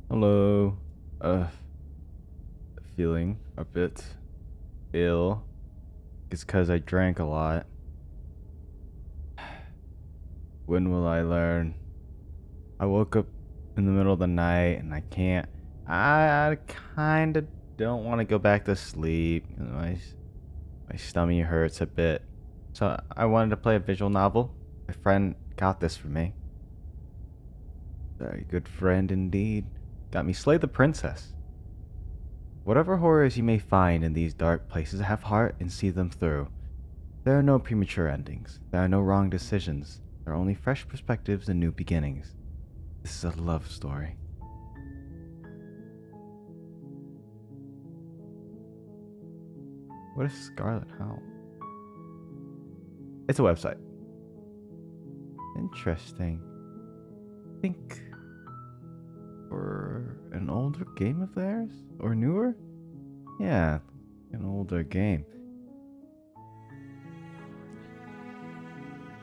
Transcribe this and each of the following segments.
Hello. Uh, Feeling a bit ill. It's because I drank a lot. When will I learn? I woke up in the middle of the night and I can't. I kind of don't want to go back to sleep. My stomach hurts a bit. So I wanted to play a visual novel. My friend got this for me. Very good friend indeed. Got me Slay the Princess. Whatever horrors you may find in these dark places, have heart and see them through. There are no premature endings. There are no wrong decisions. There are only fresh perspectives and new beginnings. This is a love story. What is Scarlet Howl? It's a website. Interesting. I think for an older game of theirs? Or newer? Yeah, an older game.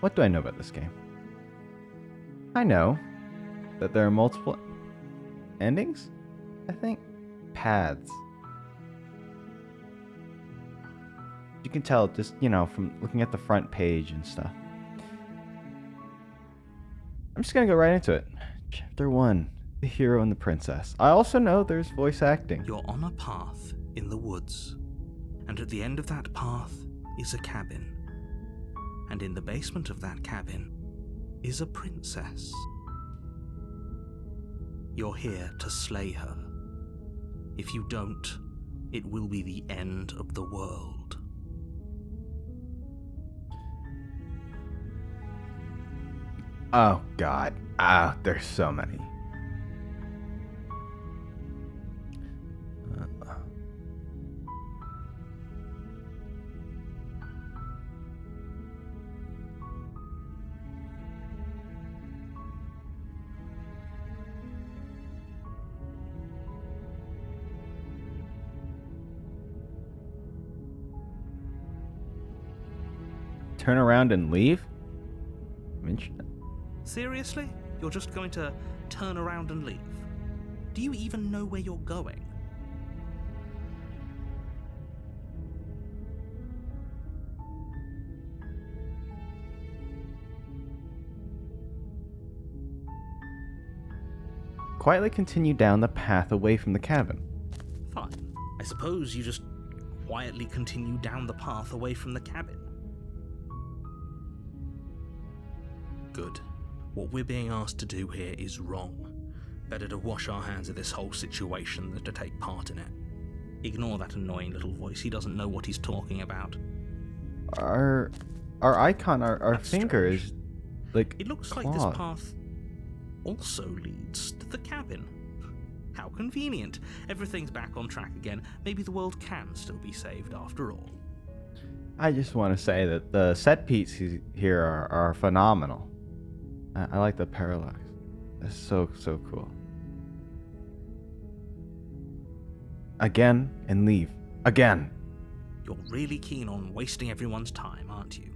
What do I know about this game? I know that there are multiple endings, I think. Paths. You can tell just, from looking at the front page and stuff. I'm just gonna go right into it. Chapter 1. The Hero and the Princess. I also know there's voice acting. You're on a path in the woods, and at the end of that path is a cabin. And in the basement of that cabin is a princess. You're here to slay her. If you don't, it will be the end of the world. Oh god. There's so many. Turn around and leave? Seriously? You're just going to turn around and leave? Do you even know where you're going? Quietly continue down the path away from the cabin. Fine. I suppose you just quietly continue down the path away from the cabin. Good. What we're being asked to do here is wrong. Better to wash our hands of this whole situation than to take part in it. Ignore that annoying little voice. He doesn't know what he's talking about. Our icon, our finger strange. is like It looks clawed. like this path also leads to the cabin. How convenient. Everything's back on track again. Maybe the world can still be saved after all. I just want to say that the set pieces here are phenomenal. I like the parallax. It's so cool. Again and leave. Again. You're really keen on wasting everyone's time, aren't you?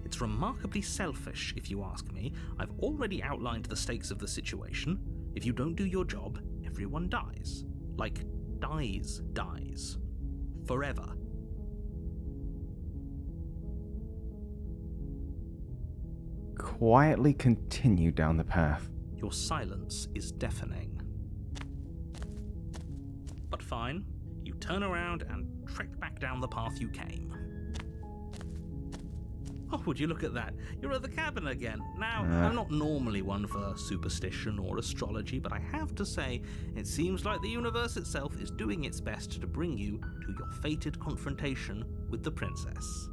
It's remarkably selfish, if you ask me. I've already outlined the stakes of the situation. If you don't do your job, everyone dies. Like, dies. Forever. Quietly continue down the path. Your silence is deafening. But fine, you turn around and trek back down the path you came. Oh, would you look at that? You're at the cabin again. Now, I'm not normally one for superstition or astrology, but I have to say, it seems like the universe itself is doing its best to bring you to your fated confrontation with the princess.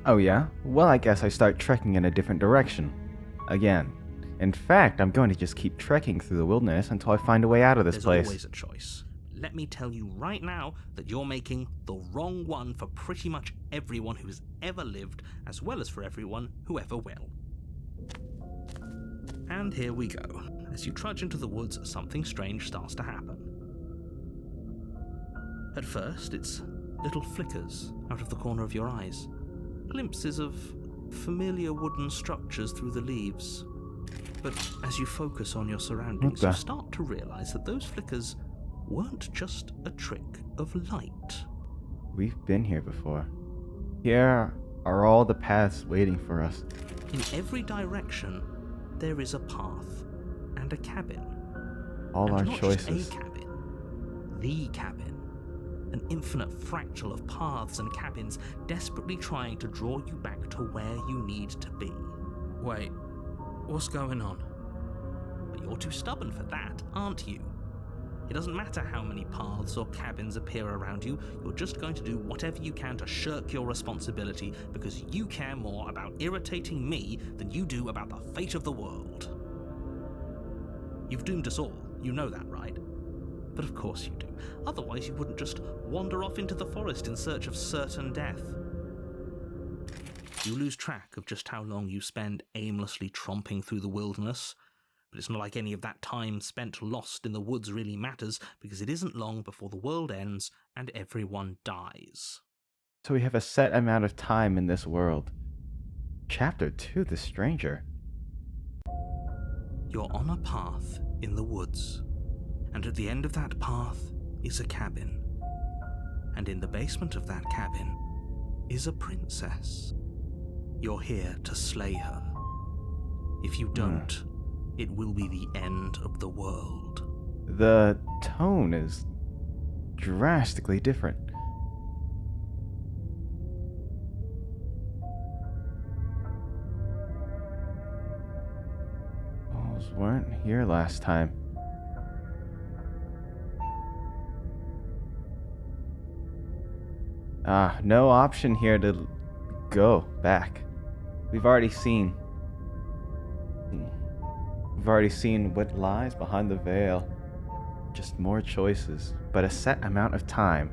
Oh yeah? Well, I guess I start trekking in a different direction. Again. In fact, I'm going to just keep trekking through the wilderness until I find a way out of this place. There's always a choice. Let me tell you right now that you're making the wrong one for pretty much everyone who's ever lived, as well as for everyone who ever will. And here we go. As you trudge into the woods, something strange starts to happen. At first, it's little flickers out of the corner of your eyes. glimpses of familiar wooden structures through the leaves. But as you focus on your surroundings, you start to realize that those flickers weren't just a trick of light. We've been here before. Here are all the paths waiting for us. In every direction, there is a path and a cabin. All and our not choices. Just a cabin, the cabin. An infinite fractal of paths and cabins desperately trying to draw you back to where you need to be. Wait, what's going on? But you're too stubborn for that, aren't you? It doesn't matter how many paths or cabins appear around you, you're just going to do whatever you can to shirk your responsibility because you care more about irritating me than you do about the fate of the world. You've doomed us all, you know that, right? But of course you do. Otherwise you wouldn't just wander off into the forest in search of certain death. You lose track of just how long you spend aimlessly tromping through the wilderness, but it's not like any of that time spent lost in the woods really matters, because it isn't long before the world ends and everyone dies. So we have a set amount of time in this world. Chapter 2, The Stranger. You're on a path in the woods, and at the end of that path is a cabin. And in the basement of that cabin is a princess. You're here to slay her. If you don't, it will be the end of the world. The tone is drastically different. Walls weren't here last time. No option here to go back. We've already seen what lies behind the veil. Just more choices, but a set amount of time.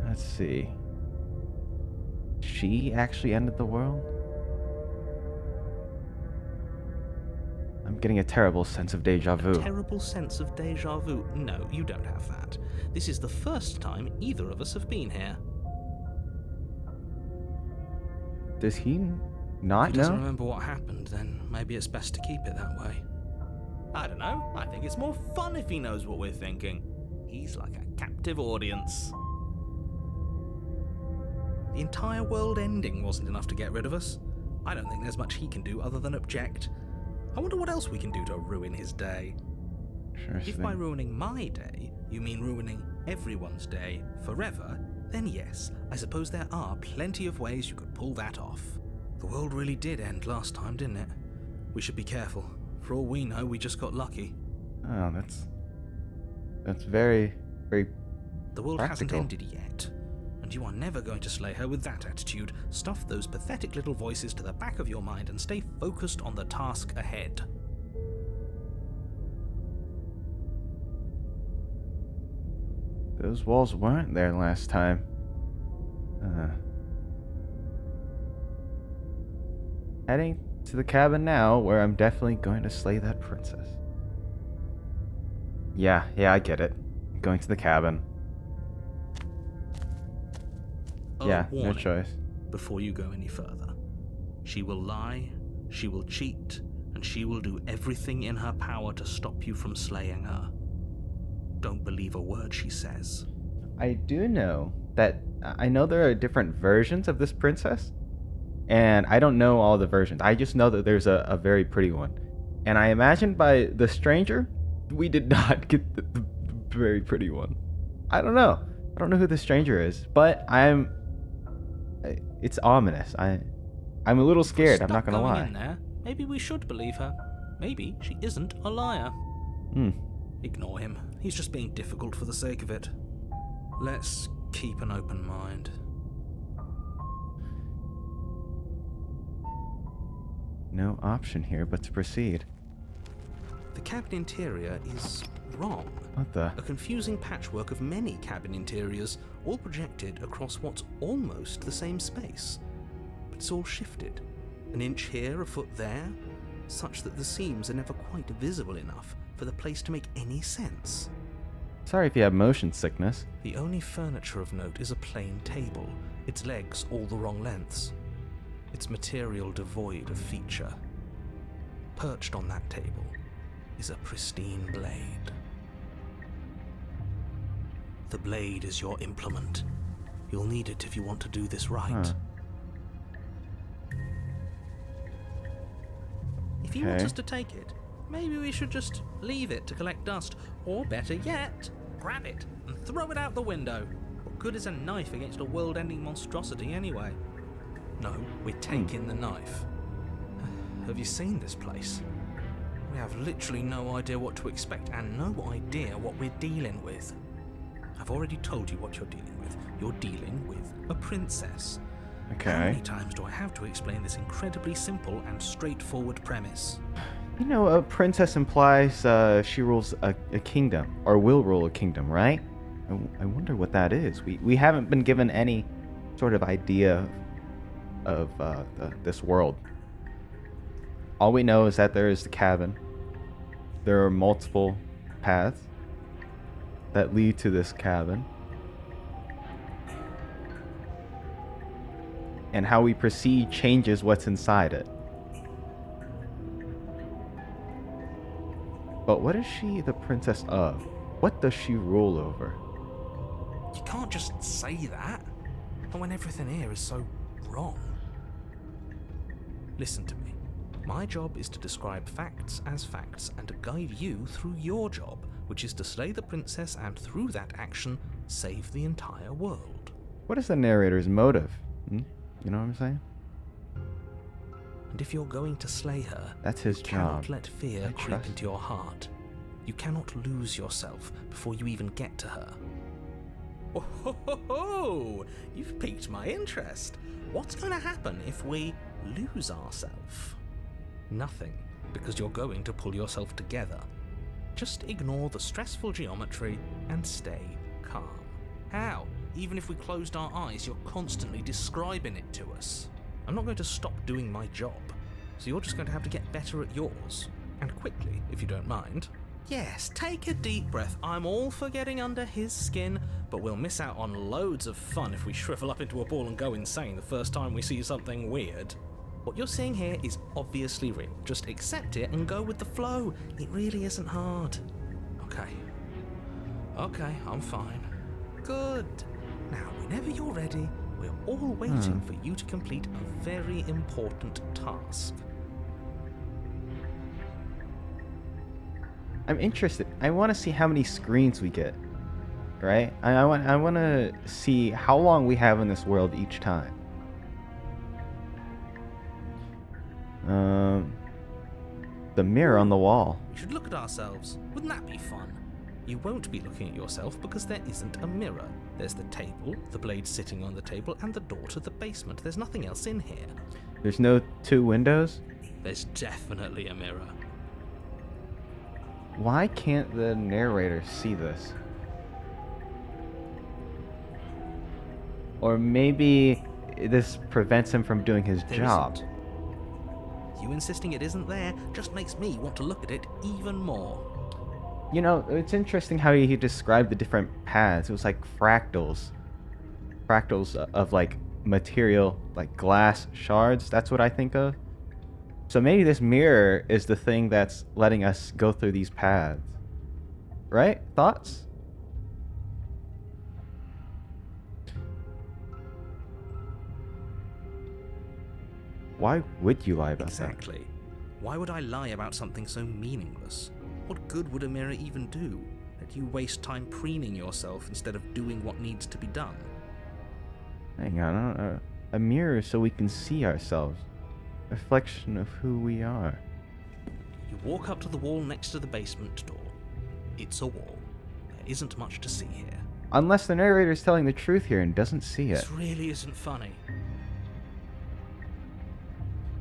Let's see. She actually ended the world? I'm getting a terrible sense of deja vu. A terrible sense of deja vu? No, you don't have that. This is the first time either of us have been here. Does he not If he doesn't know? remember what happened, then maybe it's best to keep it that way. I don't know. I think it's more fun if he knows what we're thinking. He's like a captive audience. The entire world ending wasn't enough to get rid of us. I don't think there's much he can do other than object. I wonder what else we can do to ruin his day. If by ruining my day, you mean ruining everyone's day forever, then yes, I suppose there are plenty of ways you could pull that off. The world really did end last time, didn't it? We should be careful. For all we know, we just got lucky. Oh, that's very, very The world hasn't practical. ended yet, and you are never going to slay her with that attitude. Stuff those pathetic little voices to the back of your mind and stay focused on the task ahead. Those walls weren't there last time. Heading to the cabin now, where I'm definitely going to slay that princess. Yeah, I get it. Going to the cabin. Yeah, no Warning choice. before you go any further. She will lie, she will cheat, and she will do everything in her power to stop you from slaying her. Don't believe a word she says. I do know that I know there are different versions of this princess, and I don't know all the versions. I just know that there's a very pretty one, and I imagine by the stranger, we did not get the very pretty one. I don't know who the stranger is, but it's ominous. I'm a little scared. I'm not gonna Going lie. in there, maybe we should believe her. Maybe she isn't a liar. Ignore him. He's just being difficult for the sake of it. Let's keep an open mind. No option here but to proceed. The cabin interior is wrong. What the? A confusing patchwork of many cabin interiors, all projected across what's almost the same space. But it's all shifted. An inch here, a foot there. such that the seams are never quite visible enough for the place to make any sense. Sorry if you have motion sickness. The only furniture of note is a plain table, its legs all the wrong lengths, its material devoid of feature. Perched on that table is a pristine blade. The blade is your implement. You'll need it if you want to do this right. Huh. If you want us to take it, maybe we should just leave it to collect dust, or better yet, grab it and throw it out the window. What good is a knife against a world-ending monstrosity anyway? No, we're taking the knife. Have you seen this place? We have literally no idea what to expect and no idea what we're dealing with. I've already told you what you're dealing with. You're dealing with a princess. Okay. How many times do I have to explain this incredibly simple and straightforward premise? You know, a princess implies she rules a kingdom, or will rule a kingdom, right? I wonder what that is. We haven't been given any sort of idea of this world. All we know is that there is the cabin. There are multiple paths that lead to this cabin. And how we proceed changes what's inside it. But what is she the princess of? What does she rule over? You can't just say that, and when everything here is so wrong. Listen to me. My job is to describe facts as facts and to guide you through your job, which is to slay the princess and through that action, save the entire world. What is the narrator's motive? You know what I'm saying? And if you're going to slay her, That's his you cannot job. let fear creep into your heart. You cannot lose yourself before you even get to her. Oh, ho, ho, ho. You've piqued my interest. What's going to happen if we lose ourselves? Nothing, because you're going to pull yourself together. Just ignore the stressful geometry and stay calm. How? Even if we closed our eyes, you're constantly describing it to us. I'm not going to stop doing my job, so you're just going to have to get better at yours. And quickly, if you don't mind. Yes, take a deep breath. I'm all for getting under his skin, but we'll miss out on loads of fun if we shrivel up into a ball and go insane the first time we see something weird. What you're seeing here is obviously real. Just accept it and go with the flow. It really isn't hard. Okay, I'm fine. Good. Now, whenever you're ready, we're all waiting for you to complete a very important task. I'm interested. I want to see how many screens we get, right? I want to see how long we have in this world each time. The mirror on the wall. We should look at ourselves. Wouldn't that be fun? You won't be looking at yourself because there isn't a mirror. There's the table, the blade sitting on the table, and the door to the basement. There's nothing else in here. There's no two windows? There's definitely a mirror. Why can't the narrator see this? Or maybe this prevents him from doing his There job. isn't. You insisting it isn't there just makes me want to look at it even more. You know, it's interesting how he described the different paths. It was like fractals. Fractals of like material, like glass shards. That's what I think of. So maybe this mirror is the thing that's letting us go through these paths. Right? Thoughts? Why would you lie about Exactly. Why would I lie about something so meaningless? What good would a mirror even do? That you waste time preening yourself instead of doing what needs to be done. that? Hang on. A mirror so we can see ourselves. A reflection of who we are. You walk up to the wall next to the basement door. It's a wall. There isn't much to see here. Unless the narrator is telling the truth here and doesn't see it. This really isn't funny.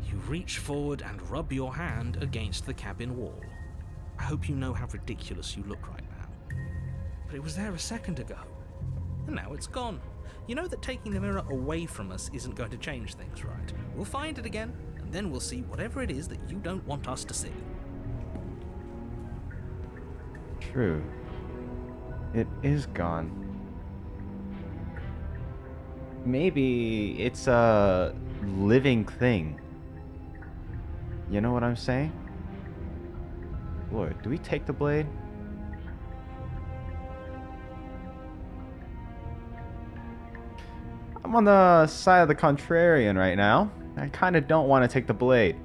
You reach forward and rub your hand against the cabin wall. I hope you know how ridiculous you look right now. But it was there a second ago. And now it's gone. You know that taking the mirror away from us isn't going to change things, right? We'll find it again, and and then we'll see whatever it is that you don't want us to see. True. It is gone. Maybe it's a living thing. You know what I'm saying? Lord, do we take the blade? I'm on the side of the contrarian right now. I kind of don't want to take the blade.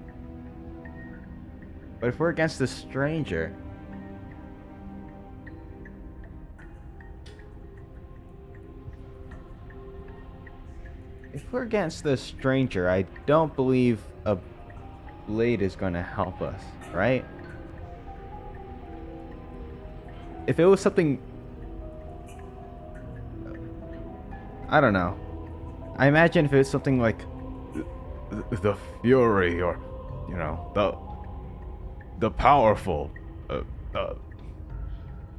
But if we're against this stranger... If we're against this stranger, I don't believe a blade is going to help us, right? If it was something... I don't know. I imagine if it was something like the Fury or, you know, the Powerful,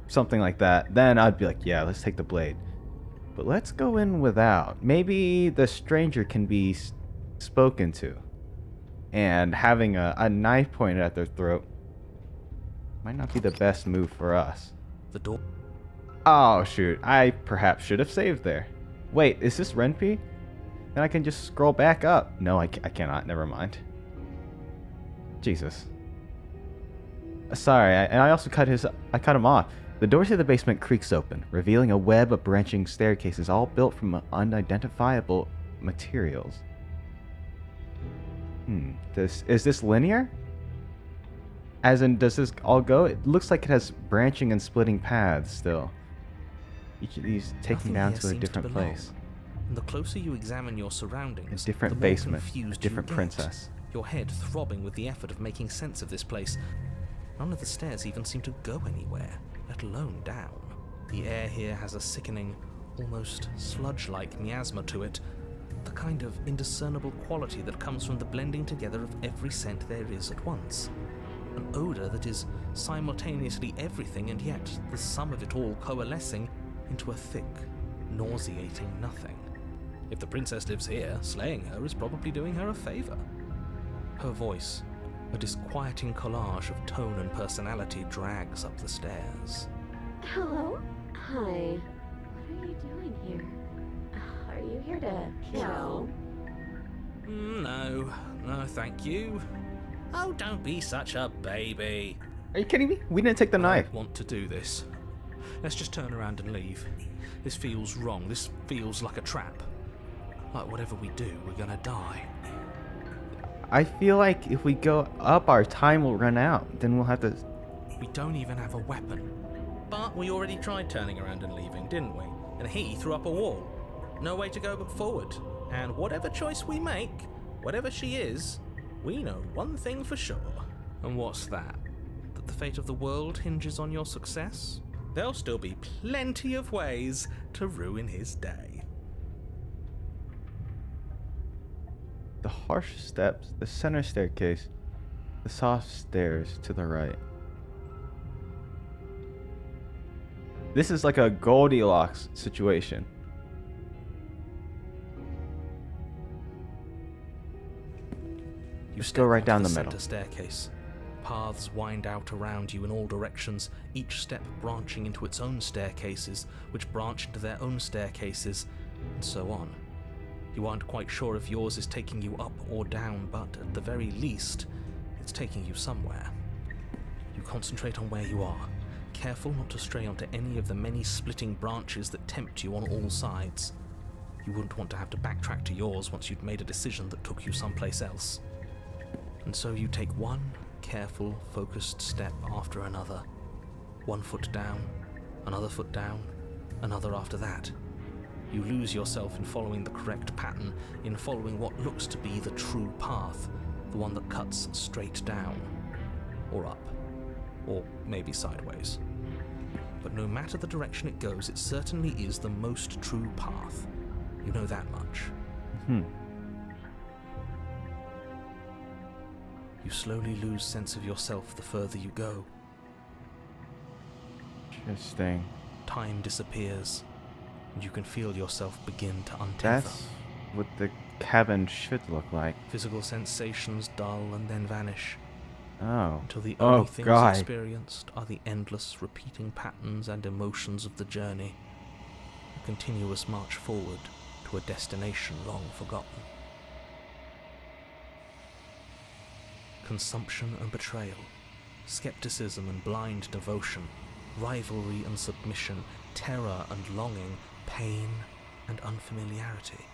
something like that, then I'd be like, yeah, let's take the blade. But let's go in without. Maybe the stranger can be spoken to. And having a knife pointed at their throat might not be the best move for us. The door. Oh, shoot. I perhaps should have saved there. Wait, is this Renpy? Then I can just scroll back up. No, I cannot. Never mind. Jesus. Sorry, and I also cut him off. The door to the basement creaks open, revealing a web of branching staircases all built from unidentifiable materials. Is this linear? As in, does this all go? It looks like it has branching and splitting paths still. Each of these taking down to a different place. And the closer you examine your surroundings, A different the more basement, a confused different you get, princess. your head throbbing with the effort of making sense of this place. None of the stairs even seem to go anywhere, let alone down. The air here has a sickening, almost sludge-like miasma to it, the kind of indiscernible quality that comes from the blending together of every scent there is at once. An odor that is simultaneously everything and yet the sum of it all coalescing into a thick, nauseating nothing. If the princess lives here, slaying her is probably doing her a favor. Her voice, a disquieting collage of tone and personality, drags up the stairs. Hello? Hi. What are you doing here? Are you here to kill? No, thank you. Oh, don't be such a baby. Are you kidding me? We didn't take the knife. I want to do this. Let's just turn around and leave. This feels wrong. This feels like a trap. Like whatever we do, we're gonna die. I feel like if we go up, our time will run out. Then we'll have to... We don't even have a weapon. But we already tried turning around and leaving, didn't we? And he threw up a wall. No way to go but forward. And whatever choice we make, whatever she is, we know one thing for sure. And what's that? That the fate of the world hinges on your success? There'll still be plenty of ways to ruin his day. The harsh steps, the center staircase, the soft stairs to the right. This is like a Goldilocks situation. You Just go right down the middle. Center staircase. Paths wind out around you in all directions, each step branching into its own staircases, which branch into their own staircases, and so on. You aren't quite sure if yours is taking you up or down, but at the very least, it's taking you somewhere. You concentrate on where you are, careful not to stray onto any of the many splitting branches that tempt you on all sides. You wouldn't want to have to backtrack to yours once you'd made a decision that took you someplace else. And so you take one careful, focused step after another. One foot down, another foot down, another after that. You lose yourself in following the correct pattern, in following what looks to be the true path, the one that cuts straight down, or up, or maybe sideways. But no matter the direction it goes, it certainly is the most true path. You know that much. You slowly lose sense of yourself the further you go. Interesting. Time disappears, and you can feel yourself begin to untether. That's what the cabin should look like. Physical sensations dull and then vanish, Oh. until the Oh, only things God. experienced are the endless repeating patterns and emotions of the journey, a continuous march forward to a destination long forgotten. Consumption and betrayal, skepticism and blind devotion, rivalry and submission, terror and longing, pain and unfamiliarity.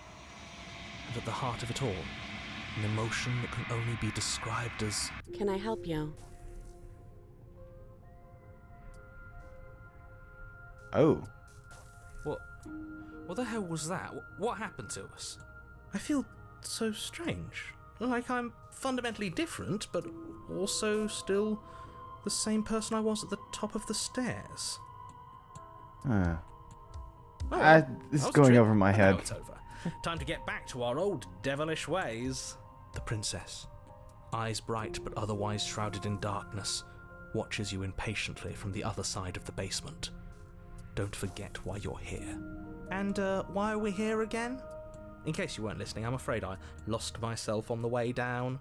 And at the heart of it all, an emotion that can only be described as... Can I help you? Oh. What the hell was that? What happened to us? I feel so strange. Like I'm fundamentally different, but also still the same person I was at the top of the stairs. Huh. Oh, This is that was going true. over my And head. now it's over. Time to get back to our old devilish ways. The princess, eyes bright but otherwise shrouded in darkness, watches you impatiently from the other side of the basement. Don't forget why you're here. And why are we here again? In case you weren't listening, I'm afraid I lost myself on the way down.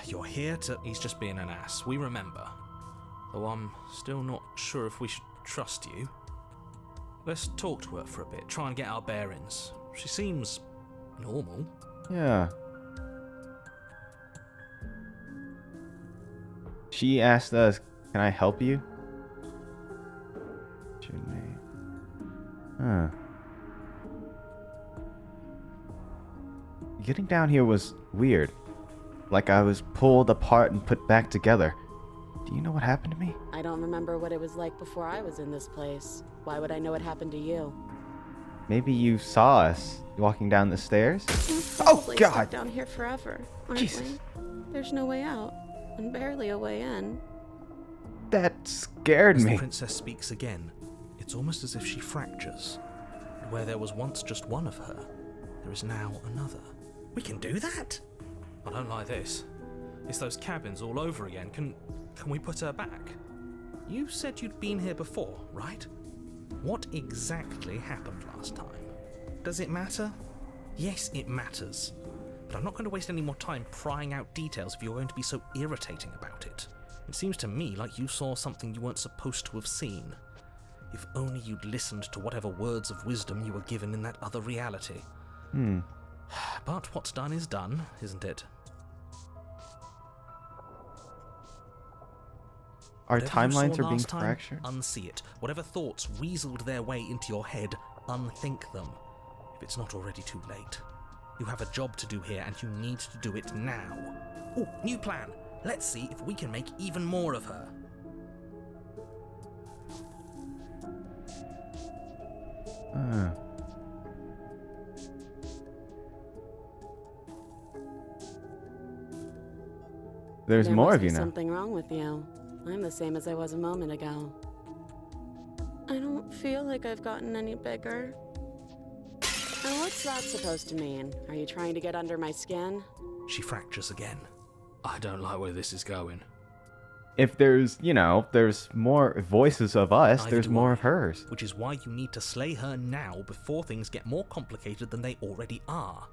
You're here to... He's just being an ass, we remember. Though I'm still not sure if we should trust you. Let's talk to her for a bit, try and get our bearings. She seems normal. Yeah. She asked us, can I help you? What's your name? Huh. Getting down here was weird. Like I was pulled apart and put back together. Do you know what happened to me? I don't remember what it was like before I was in this place. Why would I know what happened to you? Maybe you saw us walking down the stairs? We're probably God. stuck down here forever, aren't Jesus. we? There's no way out, and barely a way in. That scared As the me. princess speaks again, it's almost as if she fractures. And where there was once just one of her, there is now another. We can do that? I don't like this. It's those cabins all over again. Can we put her back? You said you'd been here before, right? What exactly happened last time? Does it matter? Yes, it matters. But I'm not going to waste any more time prying out details if you're going to be so irritating about it. It seems to me like you saw something you weren't supposed to have seen. If only you'd listened to whatever words of wisdom you were given in that other reality. But what's done is done, isn't it? Our Whatever you timelines saw are being last time, fractured? unsee it. Whatever thoughts weaseled their way into your head, unthink them. If it's not already too late. You have a job to do here, and you need to do it now. Oh, new plan. Let's see if we can make even more of her. There's There more must of you be now. something wrong with you. I'm the same as I was a moment ago. I don't feel like I've gotten any bigger. And what's that supposed to mean? Are you trying to get under my skin? She fractures again. I don't like where this is going. If there's, there's more voices of us, Neither there's do more I. of hers. Which is why you need to slay her now before things get more complicated than they already are.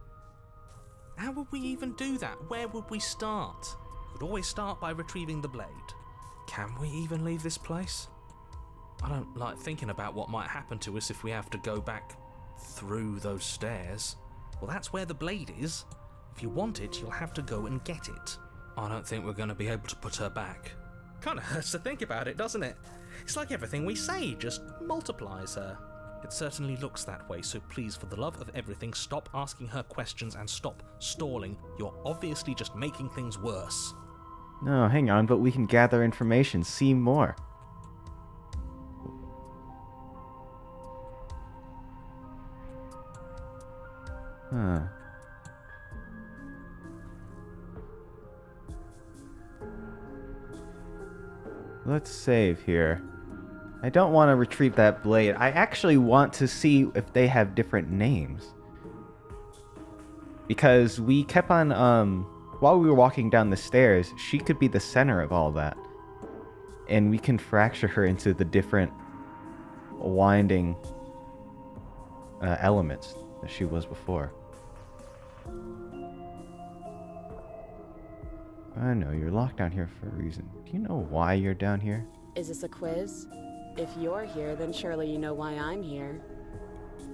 How would we even do that? Where would we start? We could always start by retrieving the blade. Can we even leave this place? I don't like thinking about what might happen to us if we have to go back through those stairs. Well, that's where the blade is. If you want it, you'll have to go and get it. I don't think we're going to be able to put her back. Kind of hurts to think about it, doesn't it? It's like everything we say just multiplies her. It certainly looks that way, so please, for the love of everything, stop asking her questions and stop stalling. You're obviously just making things worse. No, hang on, but we can gather information, see more. Huh. Let's save here. I don't want to retrieve that blade. I actually want to see if they have different names. Because we kept on, while we were walking down the stairs, she could be the center of all that. And we can fracture her into the different winding elements that she was before. I know, you're locked down here for a reason. Do you know why you're down here? Is this a quiz? If you're here, then surely you know why I'm here.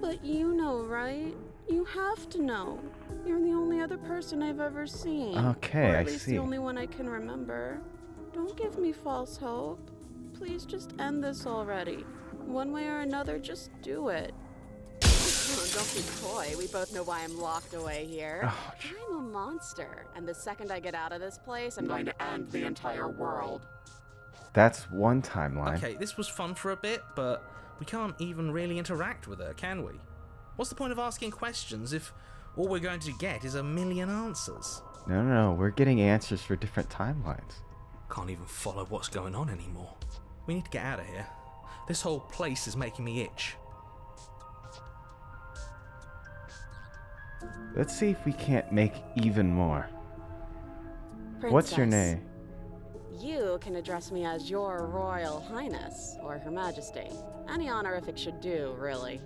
But you know, right? You have to know. You're the only other person I've ever seen. Okay, or I at least see. the only one I can remember. Don't give me false hope. Please just end this already. One way or another, just do it. Don't be coy. We both know why I'm locked away here. Ouch. I'm a monster, and the second I get out of this place, I'm going to end the entire world. That's one timeline. Okay, this was fun for a bit, but we can't even really interact with her, can we? What's the point of asking questions if all we're going to get is a million answers? No, we're getting answers for different timelines. Can't even follow what's going on anymore. We need to get out of here. This whole place is making me itch. Let's see if we can't make even more. Princess, What's your name? You can address me as Your Royal Highness, or Her Majesty. Any honorific should do, really.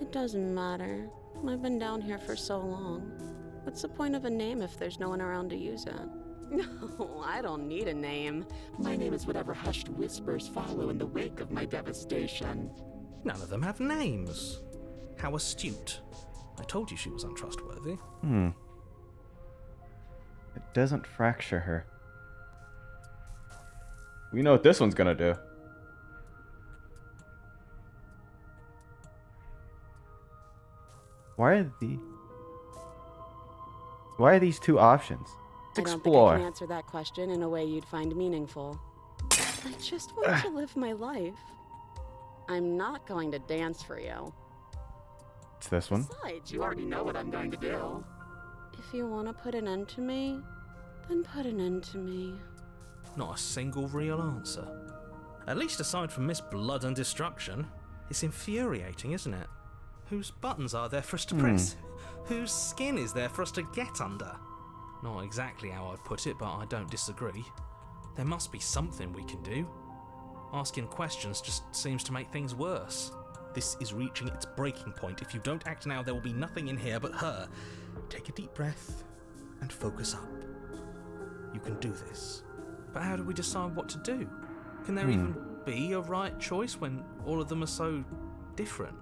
It doesn't matter. I've been down here for so long. What's the point of a name if there's no one around to use it? No, I don't need a name. My name is whatever hushed whispers follow in the wake of my devastation. None of them have names. How astute. I told you she was untrustworthy. It doesn't fracture her. We know what this one's gonna do. Why are these two options? Let's I don't explore. think I can answer that question in a way you'd find meaningful. I just want to live my life. I'm not going to dance for you. It's this one. Besides, You already know what I'm going to do. if you want to put an end to me, then put an end to me. Not a single real answer. At least aside from Miss Blood and Destruction. It's infuriating, isn't it? Whose buttons are there for us to press? Whose skin is there for us to get under? Not exactly how I'd put it, but I don't disagree. There must be something we can do. Asking questions just seems to make things worse. This is reaching its breaking point. If you don't act now, there will be nothing in here but her. Take a deep breath and focus up. You can do this. But how do we decide what to do? Can there even be a right choice when all of them are so different?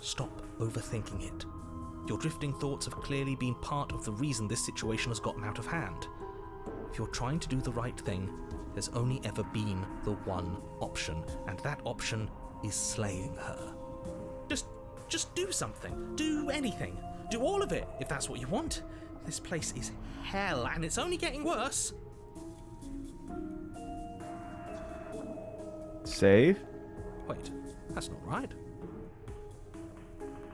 Stop overthinking it. Your drifting thoughts have clearly been part of the reason this situation has gotten out of hand. If you're trying to do the right thing, there's only ever been the one option, and that option is slaying her. Just do something. Do anything. Do all of it, if that's what you want. This place is hell, and it's only getting worse. Save? Wait, that's not right.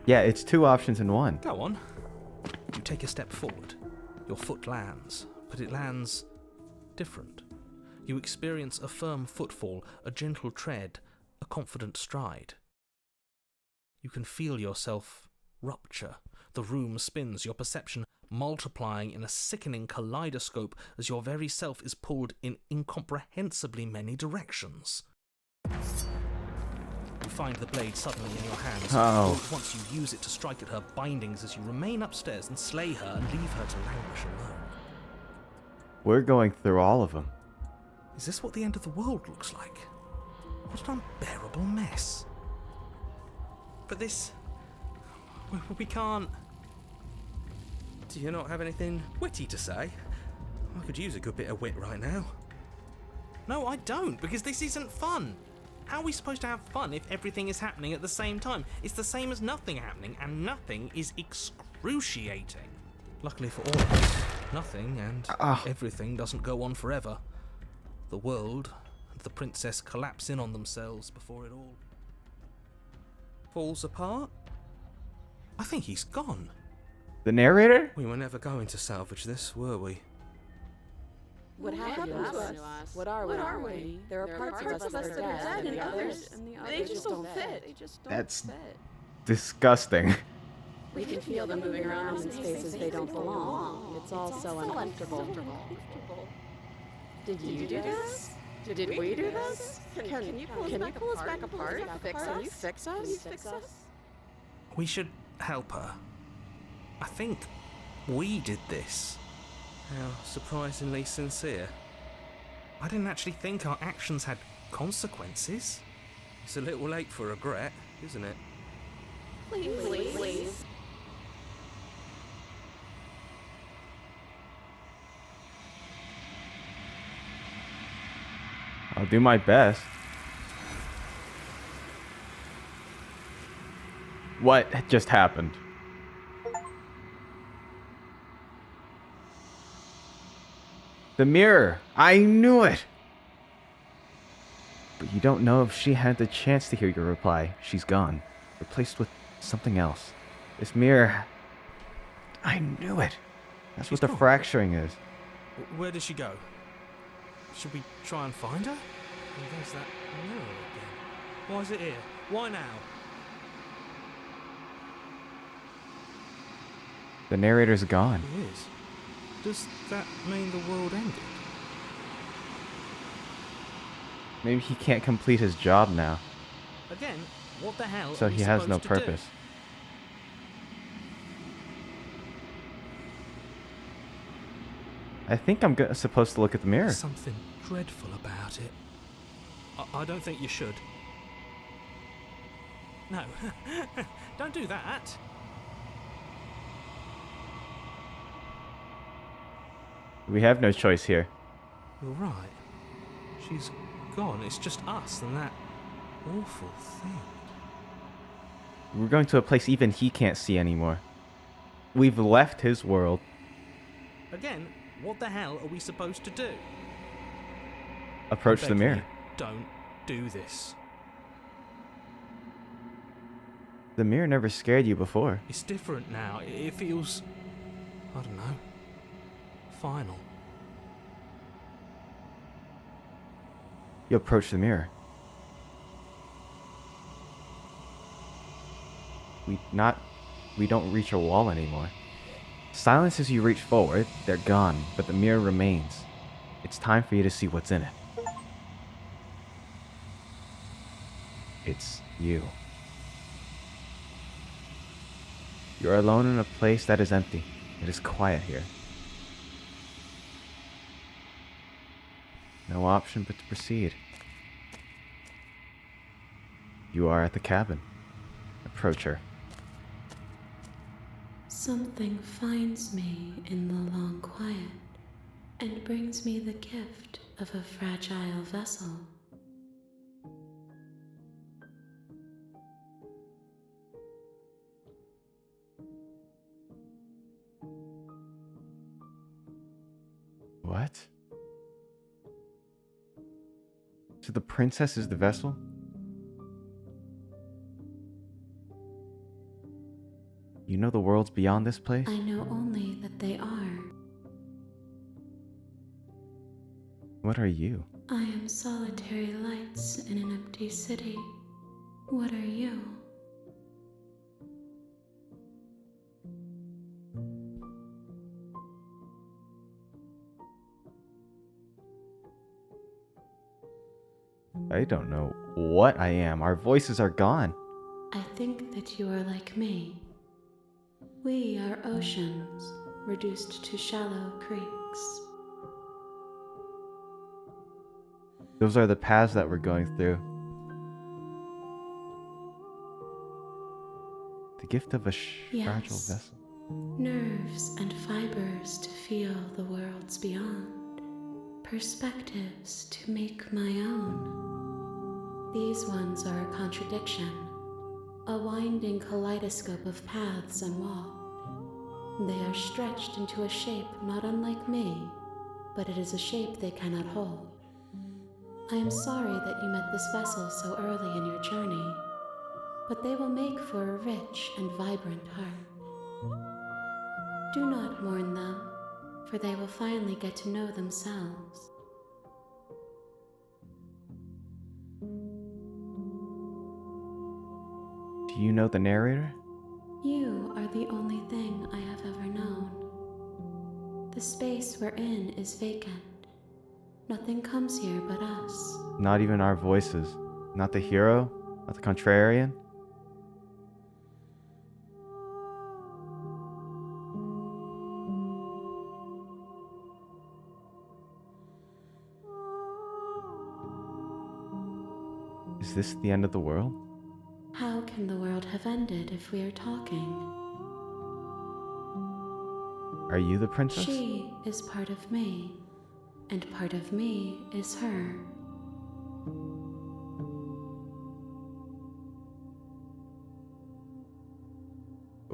Yeah, it's two options in one. Go on. You take a step forward. Your foot lands, but it lands different. You experience a firm footfall, a gentle tread, a confident stride. You can feel yourself rupture. The room spins, your perception multiplying in a sickening kaleidoscope as your very self is pulled in incomprehensibly many directions. You find the blade suddenly in your hands. Oh. Once you use it to strike at her bindings as you remain upstairs and slay her and leave her to languish alone. We're going through all of them. Is this what the end of the world looks like? What an unbearable mess. But this... we can't... Do you not have anything witty to say? I could use a good bit of wit right now. No, I don't, because this isn't fun. How are we supposed to have fun if everything is happening at the same time? It's the same as nothing happening, and nothing is excruciating. Luckily for all of us, nothing and everything doesn't go on forever. The world and the princess collapse in on themselves before it all falls apart. I think he's gone. The narrator? We were never going to salvage this, were we? What happened to us? What are we? There are parts of us that are dead, and others, they just don't fit. That's disgusting. We can feel them moving around in spaces they don't belong. It's all so uncomfortable. Did you do this? Did we do this? Can you pull us back apart? Can you fix us? We should help her. I think we did this. How surprisingly sincere. I didn't actually think our actions had consequences. It's a little late for regret, isn't it? Please. I'll do my best. What just happened? The mirror! I knew it! But you don't know if she had the chance to hear your reply. She's gone. Replaced with something else. This mirror... I knew it! That's what the gone. fracturing is. Where did she go? Should we try and find her? And there's that mirror again. Why is it here? Why now? The narrator's gone. It is. Does that mean the world ended? Maybe he can't complete his job now. Again, what the hell So are we he has no supposed to do? purpose. I think I'm supposed to look at the mirror. There's something dreadful about it. I don't think you should. No. Don't do that. We have no choice here. You're right. She's gone. It's just us and that awful thing. We're going to a place even he can't see anymore. We've left his world. Again, what the hell are we supposed to do? Approach I the beg mirror. you, don't do this. The mirror never scared you before. It's different now. It feels... I don't know. Final. You approach the mirror. We don't reach a wall anymore. Silence as you reach forward, they're gone, but the mirror remains. It's time for you to see what's in it. It's you. You're alone in a place that is empty. It is quiet here. No option but to proceed. You are at the cabin. Approach her. Something finds me in the long quiet and brings me the gift of a fragile vessel. What? So the princess is the vessel? You know the world's beyond this place? I know only that they are. What are you? I am solitary lights in an empty city. What are you? I don't know what I am. Our voices are gone. I think that you are like me. We are oceans, reduced to shallow creeks. Those are the paths that we're going through. The gift of a fragile Yes. vessel. Nerves and fibers to feel the worlds beyond. Perspectives to make my own. These ones are a contradiction. A winding kaleidoscope of paths and walls. They are stretched into a shape not unlike me, but it is a shape they cannot hold. I am sorry that you met this vessel so early in your journey, but they will make for a rich and vibrant heart. Do not mourn them, for they will finally get to know themselves. Do you know the narrator? You are the only thing I have ever known. The space we're in is vacant. Nothing comes here but us. Not even our voices. Not the hero? Not the contrarian? Is this the end of the world? How can the world have ended if we are talking? Are you the princess? She is part of me, and part of me is her.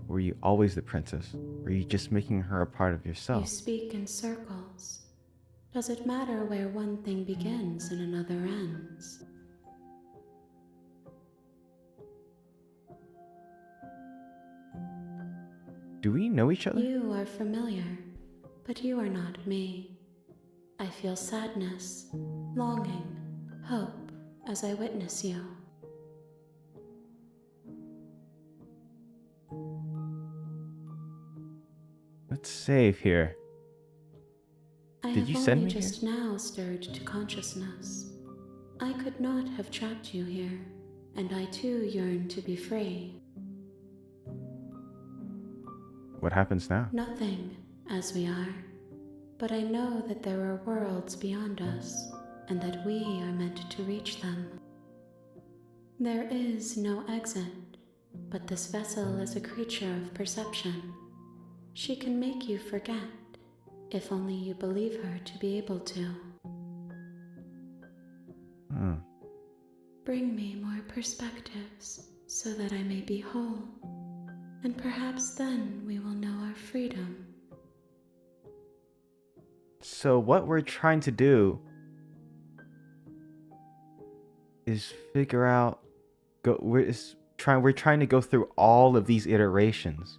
Were you always the princess? Or are you just making her a part of You yourself? speak in circles. Does it matter where one thing begins and another ends? Do we know each other? You are familiar, but you are not me. I feel sadness, longing, hope as I witness you. Let's save here. I Did have you send only me just now stirred to consciousness. I could not have trapped you here, and I too yearn to be free. What happens now? Nothing, as we are, but I know that there are worlds beyond us, and that we are meant to reach them. There is no exit, but this vessel is a creature of perception. She can make you forget, if only you believe her to be able to. Bring me more perspectives, so that I may be whole, and perhaps then we will know our freedom. So what we're trying to do is figure out we're trying to go through all of these iterations.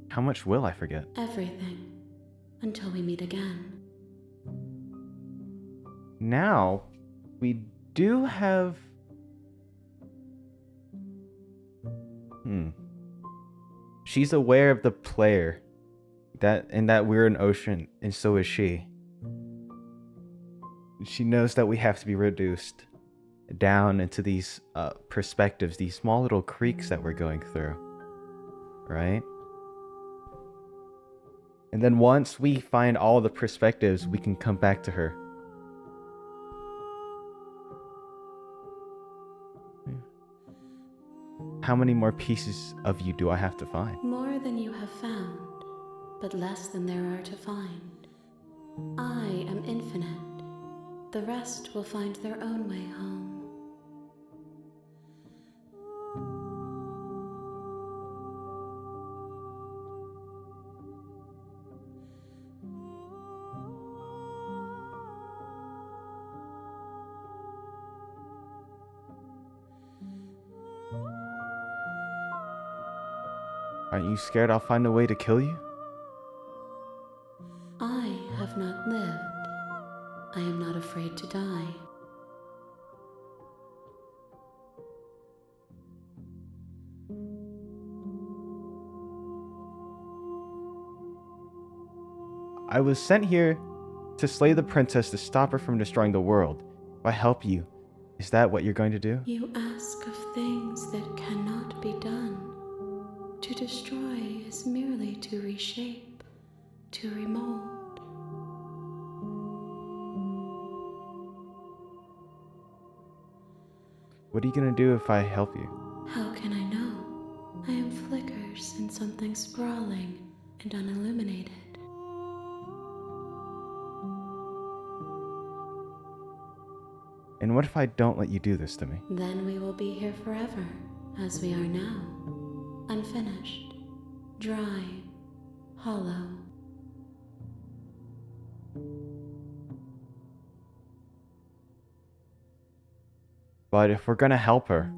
How much will I forget? Everything, until we meet again. Now, we do have... She's aware of the player, that we're an ocean, and so is she. She knows that we have to be reduced down into these perspectives, these small little creeks that we're going through, right? And then once we find all the perspectives, we can come back to her. How many more pieces of you do I have to find? More than you have found, but less than there are to find. I am infinite. The rest will find their own way home. Aren't you scared I'll find a way to kill you? I have not lived. I am not afraid to die. I was sent here to slay the princess to stop her from destroying the world. If I help you, is that what you're going to do? You ask of things that cannot be done. To destroy is merely to reshape, to remold. What are you going to do if I help you? How can I know? I am flickers in something sprawling and unilluminated. And what if I don't let you do this to me? Then we will be here forever, as we are now. Unfinished, dry, hollow. But if we're gonna help her,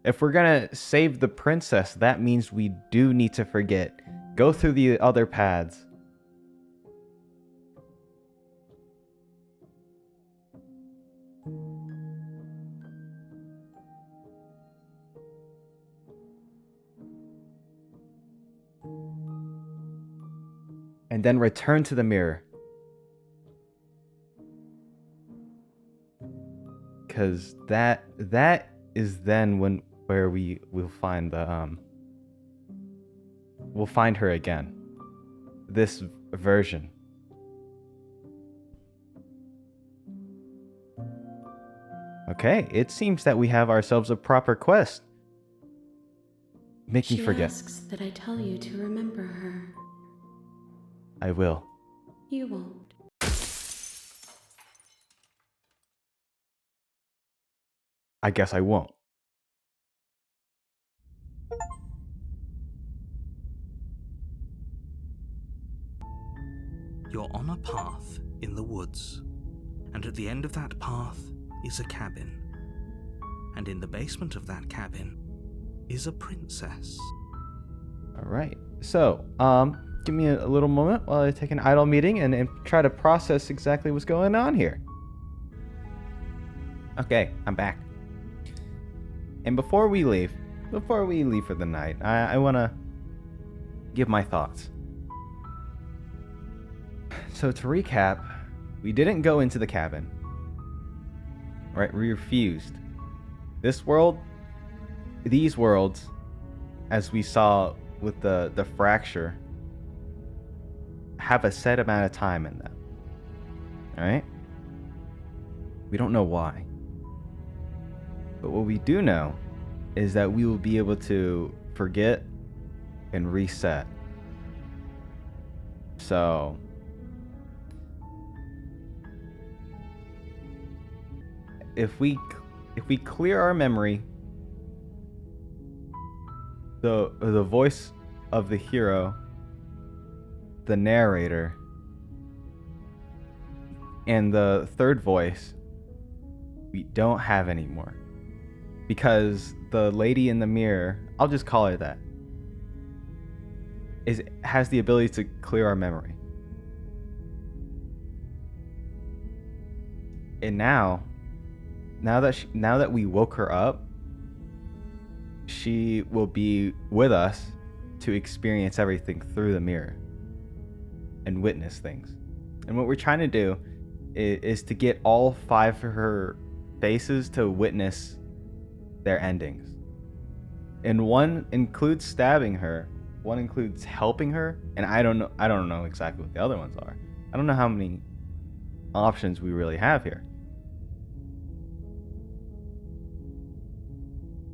if we're gonna save the princess, that means we do need to forget. Go through the other paths. And then return to the mirror. Because that is then where we will find we'll find her again. This version. Okay, it seems that we have ourselves a proper quest. Make me forget. She asks that I tell you to remember her. I will. You won't. I guess I won't. You're on a path in the woods, and at the end of that path is a cabin. And in the basement of that cabin is a princess. All right. So, give me a little moment while I take an idle meeting and try to process exactly what's going on here. Okay, I'm back. And before we leave for the night, I want to give my thoughts. So to recap, we didn't go into the cabin. Right? We refused. These worlds, as we saw with the fracture, have a set amount of time in them. Alright? We don't know why. But what we do know is that we will be able to forget and reset. So if we clear our memory, the voice of the hero, the narrator, and the third voice we don't have anymore. Because the lady in the mirror, I'll just call her that, has the ability to clear our memory. And now that we woke her up, she will be with us to experience everything through the mirror and witness things. And what we're trying to do is to get all 5 of her faces to witness their endings. And one includes stabbing her, one includes helping her, and I don't know exactly what the other ones are. I don't know how many options we really have here.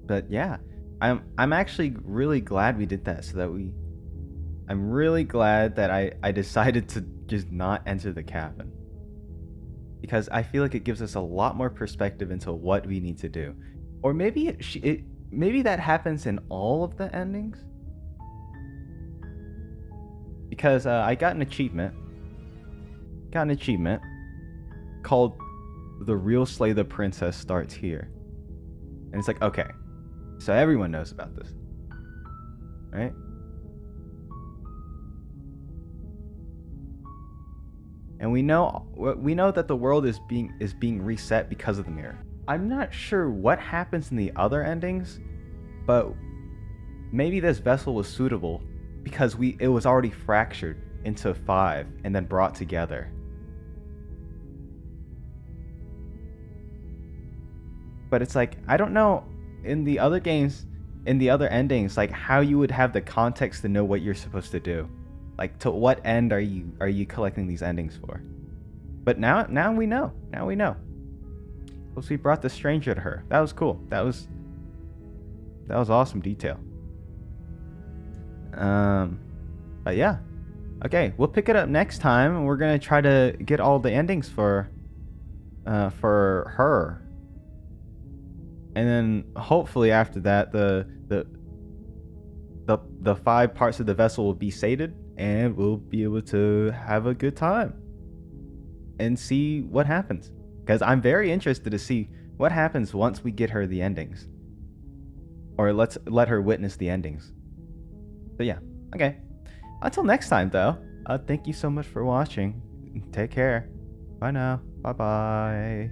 But yeah, I'm actually really glad we did that, so that I'm really glad that I decided to just not enter the cabin. Because I feel like it gives us a lot more perspective into what we need to do. Or maybe maybe that happens in all of the endings. Because I got an achievement. Called "The Real Slay the Princess Starts Here." And it's like, okay, so everyone knows about this, right? And we know that the world is being reset because of the mirror. I'm not sure what happens in the other endings, but maybe this vessel was suitable because it was already fractured into 5 and then brought together. But it's like, I don't know in the other games, in the other endings, like how you would have the context to know what you're supposed to do. Like, to what end are you collecting these endings for? But now we know. Now we know. Plus, we brought the stranger to her. That was cool. That was awesome detail. But yeah. Okay, we'll pick it up next time, and we're gonna try to get all the endings for her. And then hopefully after that, the 5 parts of the vessel will be sated, and we'll be able to have a good time and see what happens. Because I'm very interested to see what happens once we get her the endings, or let her witness the endings. So yeah, okay. Until next time, though. Thank you so much for watching. Take care. Bye now. Bye bye.